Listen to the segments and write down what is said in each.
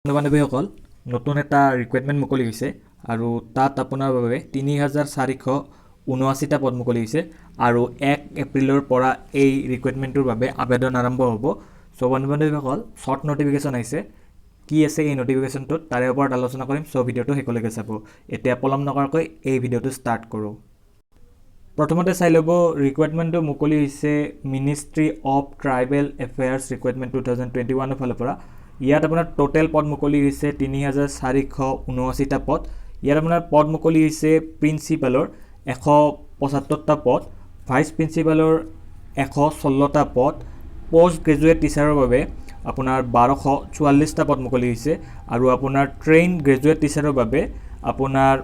বন্ধু-বান্ধৱীসকল নতুন এটা ৰিক্ৰুইটমেণ্ট মুকলি হৈছে আৰু তাত আপোনাৰ বাবে ৩,৪৭৯টা পদ মুকলি হৈছে আৰু ১ এপ্ৰিলৰ পৰা এই ৰিক্ৰুইটমেণ্টটোৰ বাবে আবেদন আৰম্ভ হ'ব। চ' বন্ধু-বান্ধৱীসকল শ্বৰ্ট নটিফিকেশ্যন আহিছে। কি আছে এই নটিফিকেশ্যনটোত তাৰে ওপৰত আলোচনা কৰিম। চ' ভিডিঅ'টো শেষলৈকে চাব। এতিয়া পলম নকৰাকৈ এই ভিডিঅ'টো ষ্টাৰ্ট কৰোঁ। প্ৰথমতে চাই ল'ব ৰিক্ৰুইটমেণ্টটো মুকলি হৈছে ministry of tribal affairs recruitment 2021 ফালৰ পৰা। ইয়াত আপোনাৰ টোটেল পদ মুকলি হৈছে ৩,৪৭৯টা পদ। ইয়াত আপোনাৰ পদ মুকলি হৈছে প্ৰিন্সিপালৰ ১৭৫টা পদ, ভাইচ প্ৰিন্সিপালৰ ১১৬টা পদ, পষ্ট গ্ৰেজুৱেট টিচাৰৰ বাবে আপোনাৰ ১২৪৪টা পদ মুকলি হৈছে আৰু আপোনাৰ ট্ৰেইন গ্ৰেজুৱেট টিচাৰৰ বাবে আপোনাৰ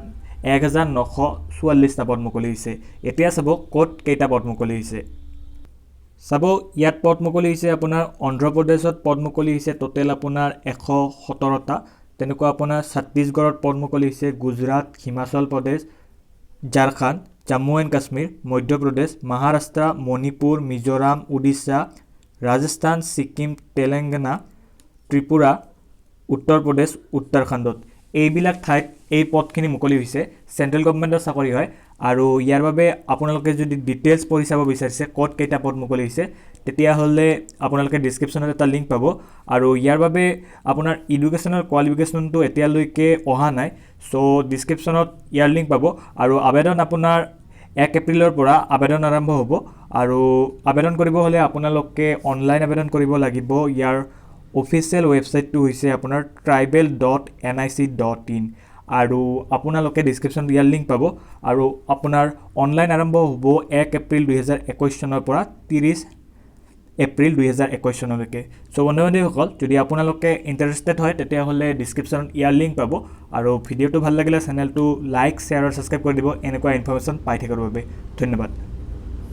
১,৯৪৪টা পদ মুকলি হৈছে। এতিয়া চাব ক'ত কেইটা পদ মুকলি হৈছে। চাব ইয়াত পদ মুকলি হৈছে আপোনাৰ অন্ধ্ৰপ্ৰদেশত পদ মুকলি হৈছে টোটেল আপোনাৰ ১১৭টা। তেনেকুৱা আপোনাৰ ছত্তীশগড়ত পদ মুকলি হৈছে, গুজৰাট, হিমাচল প্ৰদেশ, ঝাৰখণ্ড, জম্মু এণ্ড কাশ্মীৰ, মধ্যপ্ৰদেশ, মহাৰাষ্ট্ৰ, মণিপুৰ, মিজোৰাম, উৰিষ্যা, ৰাজস্থান, ছিকিম, তেলেংগানা, ত্ৰিপুৰা, উত্তৰ প্ৰদেশ, উত্তৰাখণ্ডত এইবিলাক ঠাইত এই পদখিনি মুকলি হৈছে। চেণ্ট্ৰেল গভৰ্ণমেণ্টৰ চাকৰি হয় আৰু ইয়াৰ বাবে আপোনালোকে যদি ডিটেইলছ পঢ়ি চাব বিচাৰিছে ক'ত কেইটা পদ মুকলি হৈছে তেতিয়াহ'লে আপোনালোকে ডিছক্ৰিপশ্যনত এটা লিংক পাব আৰু ইয়াৰ বাবে আপোনাৰ এডুকেশ্যনেল কোৱালিফিকেশ্যনটো এতিয়ালৈকে অহা নাই। চ' ডিছক্ৰিপশ্যনত ইয়াৰ লিংক পাব আৰু আবেদন আপোনাৰ ১ এপ্ৰিলৰ পৰা আবেদন আৰম্ভ হ'ব আৰু আবেদন কৰিব হ'লে আপোনালোকে অনলাইন আবেদন কৰিব লাগিব। ইয়াৰ অফিচিয়েল ৱেবছাইটটো হৈছে আপোনাৰ tribal.nic.in আৰু আপোনালোকে ডিছক্ৰিপশ্যনত ইয়াৰ লিংক পাব আৰু আপোনাৰ অনলাইন আৰম্ভ হ'ব ১ এপ্ৰিল ২০২১ চনৰ পৰা ৩০ এপ্ৰিল ২০২১ চনলৈকে। চ' বন্ধু-বান্ধৱীসকল যদি আপোনালোকে ইণ্টাৰেষ্টেড হয় তেতিয়াহ'লে ডিছক্ৰিপশ্যনত ইয়াৰ লিংক পাব আৰু ভিডিঅ'টো ভাল লাগিলে চেনেলটো লাইক, শ্বেয়াৰ আৰু ছাবস্ক্ৰাইব কৰি দিব এনেকুৱা ইনফৰ্মেশ্যন পাই থাকিবৰ বাবে। ধন্যবাদ।